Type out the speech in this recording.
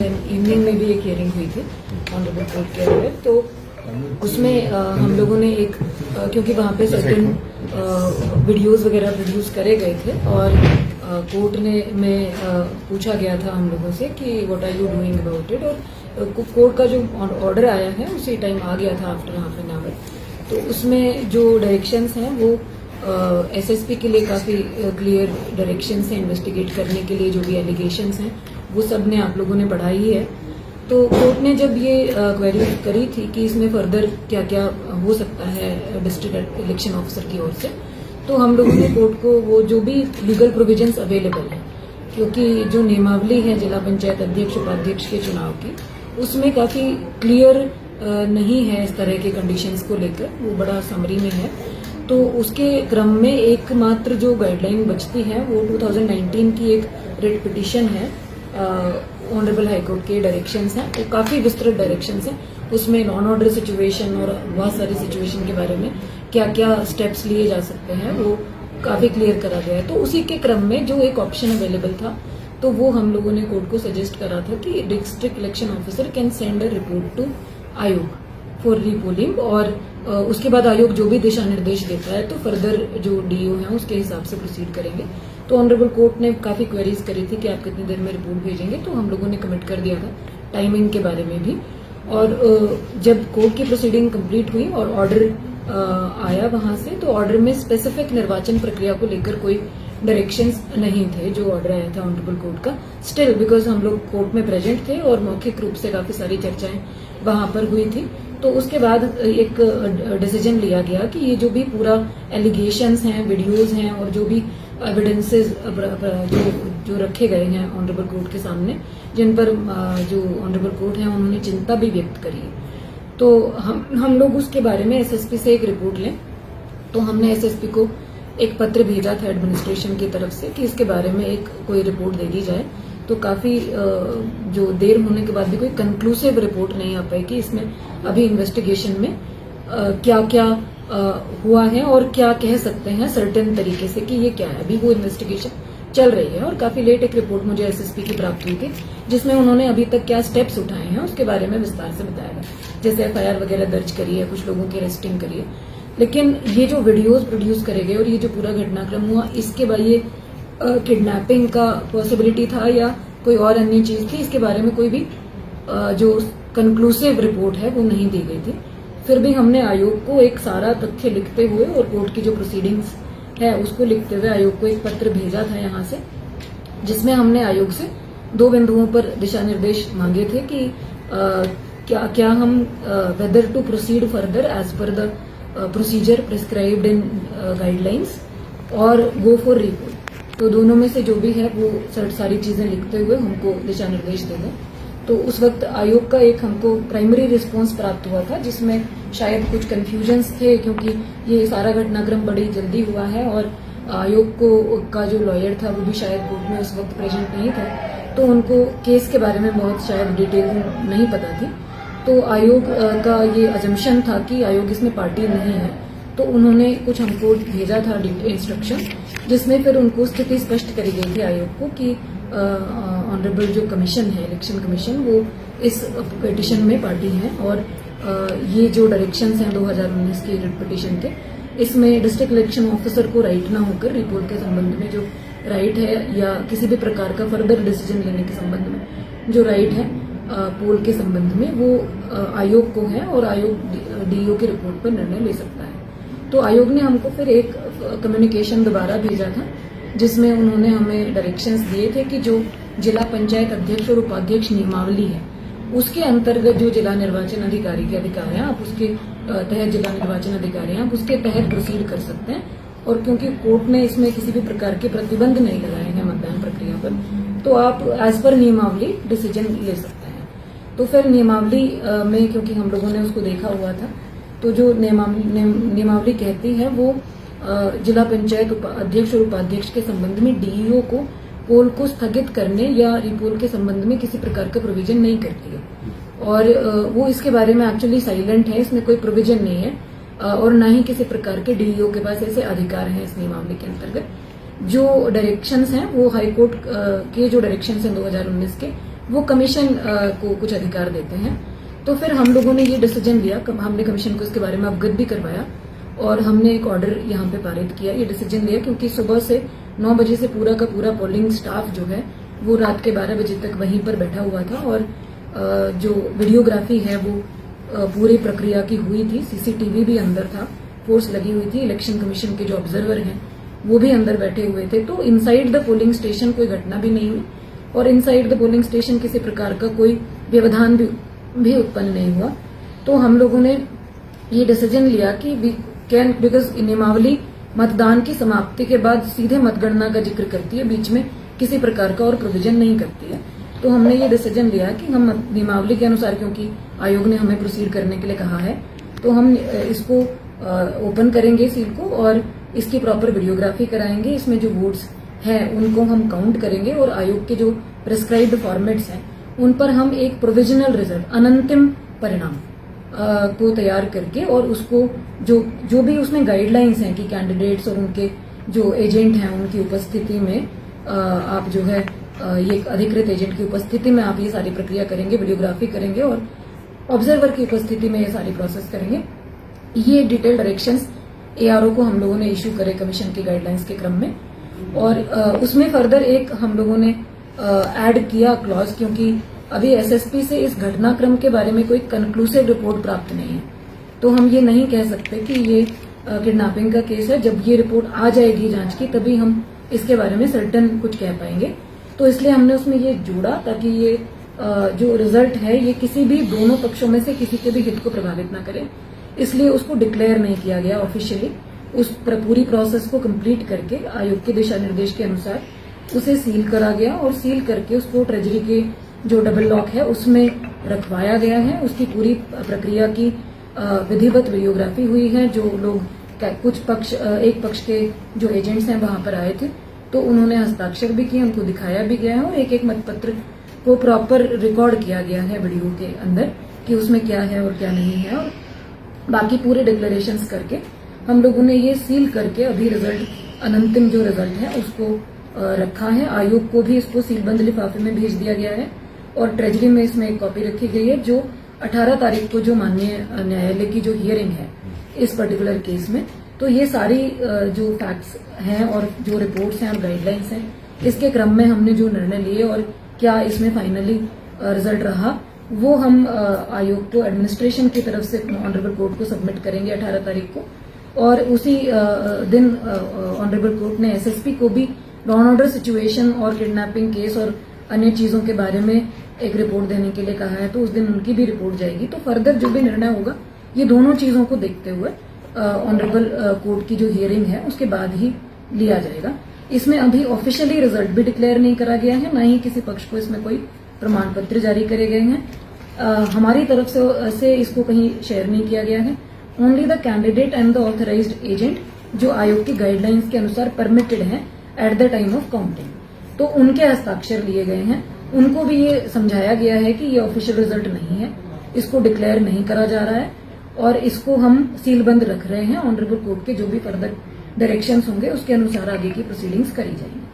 Then evening में भी एक हियरिंग हुई थी ऑनरेबल कोर्ट के अंदर। तो उसमें हम लोगों ने एक क्योंकि वहाँ पे सर्टेन वीडियोस वगैरह प्रोड्यूस करे गए थे और कोर्ट में पूछा गया था हम लोगों से कि what are you doing about it, और कोर्ट का जो ऑर्डर आया है उसी टाइम आ गया था आफ्टर हाफ एन आवर। तो उसमें जो डायरेक्शंस हैं वो एसएसपी के लिए काफ़ी क्लियर डायरेक्शंस हैं इन्वेस्टिगेट करने के लिए। जो भी एलिगेशंस हैं वो सब ने आप लोगों ने पढ़ा ही है। तो कोर्ट ने जब ये क्वेरी करी थी कि इसमें फर्दर क्या क्या हो सकता है डिस्ट्रिक्ट इलेक्शन ऑफिसर की ओर से, तो हम लोगों ने कोर्ट को वो जो भी लीगल प्रोविजंस अवेलेबल है, क्योंकि जो नियमावली है जिला पंचायत अध्यक्ष उपाध्यक्ष के चुनाव की, उसमें काफ़ी क्लियर नहीं है इस तरह के कंडीशंस को लेकर, वो बड़ा समरी में है। तो उसके क्रम में एकमात्र जो गाइडलाइन बचती है वो 2019 की एक रिट पिटीशन है। ऑनरेबल हाईकोर्ट के डायरेक्शंस हैं, वो काफ़ी विस्तृत डायरेक्शंस हैं। उसमें लॉ एंड ऑर्डर सिचुएशन और बहुत सारी सिचुएशन के बारे में क्या क्या स्टेप्स लिए जा सकते हैं वो काफ़ी क्लियर करा गया है। तो उसी के क्रम में जो एक ऑप्शन अवेलेबल था, तो वो हम लोगों ने कोर्ट को सजेस्ट करा था कि district election officer can send a report to आयोग फॉर रीपोलिंग, और उसके बाद आयोग जो भी दिशा निर्देश देता है तो फर्दर जो डीओ है उसके हिसाब से प्रोसीड करेंगे। तो ऑनरेबल कोर्ट ने काफ़ी क्वेरीज करी थी कि आप कितनी देर में रिपोर्ट भेजेंगे, तो हम लोगों ने कमिट कर दिया था टाइमिंग के बारे में भी। और जब कोर्ट की प्रोसीडिंग कंप्लीट हुई और ऑर्डर आया वहां से, तो ऑर्डर में स्पेसिफिक निर्वाचन प्रक्रिया को लेकर कोई डायरेक्शंस नहीं थे जो ऑर्डर आया था ऑनरेबल कोर्ट का। स्टिल बिकॉज हम लोग कोर्ट में प्रेजेंट थे और मौखिक रूप से काफ़ी सारी चर्चाएं वहां पर हुई थी, तो उसके बाद एक डिसीजन लिया गया कि ये जो भी पूरा एलिगेशंस हैं, वीडियोस हैं और जो भी एविडेंसेस जो रखे गए हैं ऑनरेबल कोर्ट के सामने, जिन पर जो ऑनरेबल कोर्ट है उन्होंने चिंता भी व्यक्त करी है, तो हम लोग उसके बारे में एसएसपी से एक रिपोर्ट लें। तो हमने एसएसपी को एक पत्र भेजा था एडमिनिस्ट्रेशन की तरफ से कि इसके बारे में एक कोई रिपोर्ट दे दी जाए। तो काफ़ी जो देर होने के बाद भी कोई कंक्लूसिव रिपोर्ट नहीं आ पाई कि इसमें अभी इन्वेस्टिगेशन में क्या क्या हुआ है और क्या कह सकते हैं सर्टेन तरीके से कि ये क्या है। अभी वो इन्वेस्टिगेशन चल रही है और काफ़ी लेट एक रिपोर्ट मुझे एसएसपी की प्राप्त हुई थी, जिसमें उन्होंने अभी तक क्या स्टेप्स उठाए हैं उसके बारे में विस्तार से बताया है। जैसे एफआईआर वगैरह दर्ज करी है, कुछ लोगों की अरेस्टिंग करी है, लेकिन ये जो वीडियोज प्रोड्यूस करे गए और ये जो पूरा घटनाक्रम हुआ, इसके बाद ये किडनैपिंग का पॉसिबिलिटी था या कोई और अन्य चीज थी, इसके बारे में कोई भी जो कंक्लूसिव रिपोर्ट है वो नहीं दी गई थी। फिर भी हमने आयोग को एक सारा तथ्य लिखते हुए और कोर्ट की जो प्रोसीडिंग्स है उसको लिखते हुए आयोग को एक पत्र भेजा था यहाँ से, जिसमें हमने आयोग से 2 बिंदुओं पर दिशा निर्देश मांगे थे कि क्या हम whether to proceed further as per the procedure prescribed in guidelines और गो फॉर रिपोर्ट। तो दोनों में से जो भी है वो सारी चीजें लिखते हुए हमको दिशा निर्देश दे दें। तो उस वक्त आयोग का एक हमको प्राइमरी रिस्पांस प्राप्त हुआ था, जिसमें शायद कुछ कंफ्यूजन्स थे क्योंकि ये सारा घटनाक्रम बड़ी जल्दी हुआ है और आयोग को का जो लॉयर था वो भी शायद कोर्ट में उस वक्त प्रेजेंट नहीं था, तो उनको केस के बारे में बहुत शायद डिटेल नहीं पता थी। तो आयोग का ये अजम्पशन था कि आयोग इसमें पार्टी नहीं है, तो उन्होंने कुछ हमको भेजा था इंस्ट्रक्शन, जिसमें फिर उनको स्थिति स्पष्ट करी गई थी आयोग को कि ऑनरेबल जो कमीशन है इलेक्शन कमीशन वो इस पिटीशन में पार्टी है और ये जो डायरेक्शंस हैं 2019 के रिट पिटीशन के, इसमें डिस्ट्रिक्ट इलेक्शन ऑफिसर को राइट ना होकर रिपोर्ट के संबंध में जो राइट है या किसी भी प्रकार का फर्दर डिसीजन लेने के संबंध में जो राइट है पोल के संबंध में वो आयोग को है और आयोग डीओ की रिपोर्ट पर निर्णय ले सकता है। तो आयोग ने हमको फिर एक कम्युनिकेशन दोबारा भेजा था, जिसमें उन्होंने हमें डायरेक्शंस दिए थे कि जो जिला पंचायत अध्यक्ष और उपाध्यक्ष नियमावली है उसके अंतर्गत जो जिला निर्वाचन अधिकारी के अधिकार हैं आप उसके तहत जिला निर्वाचन अधिकारी हैं आप उसके तहत प्रोसीड कर सकते हैं, और क्योंकि कोर्ट ने इसमें किसी भी प्रकार के प्रतिबंध नहीं लगाए हैं मतदान प्रक्रिया पर, तो आप एज पर नियमावली डिसीजन ले सकते हैं। तो फिर नियमावली में क्योंकि हम लोगों ने उसको देखा हुआ था, तो जो नियमावली कहती है वो जिला पंचायत अध्यक्ष और उपाध्यक्ष के संबंध में डीईओ को पोल को स्थगित करने या रिपोल के संबंध में किसी प्रकार का प्रोविजन नहीं करती है, और वो इसके बारे में एक्चुअली साइलेंट है, इसमें कोई प्रोविजन नहीं है और ना ही किसी प्रकार के डीईओ के पास ऐसे अधिकार हैं इस नियमावली के अंतर्गत। जो डायरेक्शंस हैं वो हाईकोर्ट के जो डायरेक्शंस हैं 2019 के, वो कमीशन को कुछ अधिकार देते हैं। तो फिर हम लोगों ने ये डिसीजन लिया, हमने कमीशन को इसके बारे में अवगत भी करवाया और हमने एक ऑर्डर यहाँ पे पारित किया, ये डिसीजन लिया क्योंकि सुबह से 9 बजे से पूरा का पूरा पोलिंग स्टाफ जो है वो रात के 12 बजे तक वहीं पर बैठा हुआ था और जो वीडियोग्राफी है वो पूरी प्रक्रिया की हुई थी। सीसीटीवी भी अंदर था, फोर्स लगी हुई थी, इलेक्शन कमीशन के जो ऑब्जर्वर हैं वो भी अंदर बैठे हुए थे। तो इनसाइड द पोलिंग स्टेशन कोई घटना भी नहीं हुई और इनसाइड द पोलिंग स्टेशन किसी प्रकार का कोई व्यवधान भी उत्पन्न नहीं हुआ। तो हम लोगों ने ये डिसीजन लिया कि वी कैन, बिकॉज नियमावली मतदान की समाप्ति के बाद सीधे मतगणना का जिक्र करती है, बीच में किसी प्रकार का और प्रोविजन नहीं करती है। तो हमने ये डिसीजन लिया कि हम नियमावली के अनुसार, क्योंकि आयोग ने हमें प्रोसीड करने के लिए कहा है, तो हम इसको ओपन करेंगे सील को और इसकी प्रॉपर वीडियोग्राफी कराएंगे। इसमें जो वोट्स हैं उनको हम काउंट करेंगे और आयोग के जो प्रिस्क्राइब्ड फॉर्मेट्स हैं उन पर हम एक प्रोविजनल रिजल्ट, अनंतिम परिणाम को तैयार करके और उसको जो भी उसमें गाइडलाइंस हैं कि कैंडिडेट्स और उनके जो एजेंट हैं उनकी उपस्थिति में आप जो है ये अधिकृत एजेंट की उपस्थिति में आप ये सारी प्रक्रिया करेंगे, वीडियोग्राफी करेंगे और ऑब्जर्वर की उपस्थिति में ये सारी प्रोसेस करेंगे। ये डिटेल डायरेक्शंस एआरओ को हम लोगों ने इश्यू करे कमीशन की गाइडलाइंस के क्रम में और उसमें फर्दर एक हम लोगों ने ऐड किया क्लॉज, क्योंकि अभी एसएसपी से इस घटनाक्रम के बारे में कोई कंक्लूसिव रिपोर्ट प्राप्त नहीं है। तो हम ये नहीं कह सकते कि ये किडनैपिंग का केस है। जब ये रिपोर्ट आ जाएगी जांच की तभी हम इसके बारे में सर्टेन कुछ कह पाएंगे। तो इसलिए हमने उसमें ये जोड़ा ताकि ये जो रिजल्ट है ये किसी भी दोनों पक्षों में से किसी के भी हित को प्रभावित ना करे, इसलिए उसको डिक्लेयर नहीं किया गया ऑफिशियली। उस पूरी प्रोसेस को कंप्लीट करके आयोग के दिशा निर्देश के अनुसार उसे सील करा गया और सील करके उसको ट्रेजरी के जो डबल लॉक है उसमें रखवाया गया है। उसकी पूरी प्रक्रिया की विधिवत वीडियोग्राफी हुई है। जो लोग कुछ पक्ष, एक पक्ष के जो एजेंट्स हैं वहां पर आए थे तो उन्होंने हस्ताक्षर भी किए, उनको दिखाया भी गया है और एक एक मतपत्र को प्रॉपर रिकॉर्ड किया गया है वीडियो के अंदर कि उसमें क्या है और क्या नहीं है। और बाकी पूरे डिक्लेरेशंस करके हम लोगों ने ये सील करके अभी रिजल्ट, अनंतिम जो रिजल्ट है उसको रखा है। आयोग को भी इसको सीलबंद लिफाफे में भेज दिया गया है और ट्रेजरी में इसमें एक कॉपी रखी गई है जो 18 तारीख को जो माननीय न्यायालय की जो हियरिंग है इस पर्टिकुलर केस में, तो ये सारी जो फैक्ट्स हैं और जो रिपोर्ट्स हैं और गाइडलाइंस हैं इसके क्रम में हमने जो निर्णय लिए और क्या इसमें फाइनली रिजल्ट रहा वो हम आयोग को एडमिनिस्ट्रेशन की तरफ से ऑनरेबल कोर्ट को सबमिट करेंगे 18 तारीख को। और उसी दिन ऑनरेबल कोर्ट ने एसएसपी को भी लॉ एंड ऑर्डर सिचुएशन और किडनैपिंग केस और अन्य चीजों के बारे में एक रिपोर्ट देने के लिए कहा है, तो उस दिन उनकी भी रिपोर्ट जाएगी। तो फर्दर जो भी निर्णय होगा ये दोनों चीजों को देखते हुए ऑनरेबल कोर्ट की जो हियरिंग है उसके बाद ही लिया जाएगा। इसमें अभी ऑफिशियली रिजल्ट भी डिक्लेयर नहीं करा गया है, ना ही किसी पक्ष को इसमें कोई प्रमाण पत्र जारी करे गए हैं। हमारी तरफ से इसको कहीं शेयर नहीं किया गया है। Only the candidate and the authorised agent जो आयोग की गाइडलाइंस के अनुसार परमिटेड हैं at the time of counting, तो उनके हस्ताक्षर लिए गए हैं। उनको भी ये समझाया गया है कि ये ऑफिशियल रिजल्ट नहीं है, इसको डिक्लेयर नहीं करा जा रहा है और इसको हम सीलबंद रख रहे हैं। ऑनरेबल कोर्ट के जो भी फर्दर डायरेक्शंस होंगे उसके अनुसार आगे की प्रोसीडिंग्स करी जाएंगी।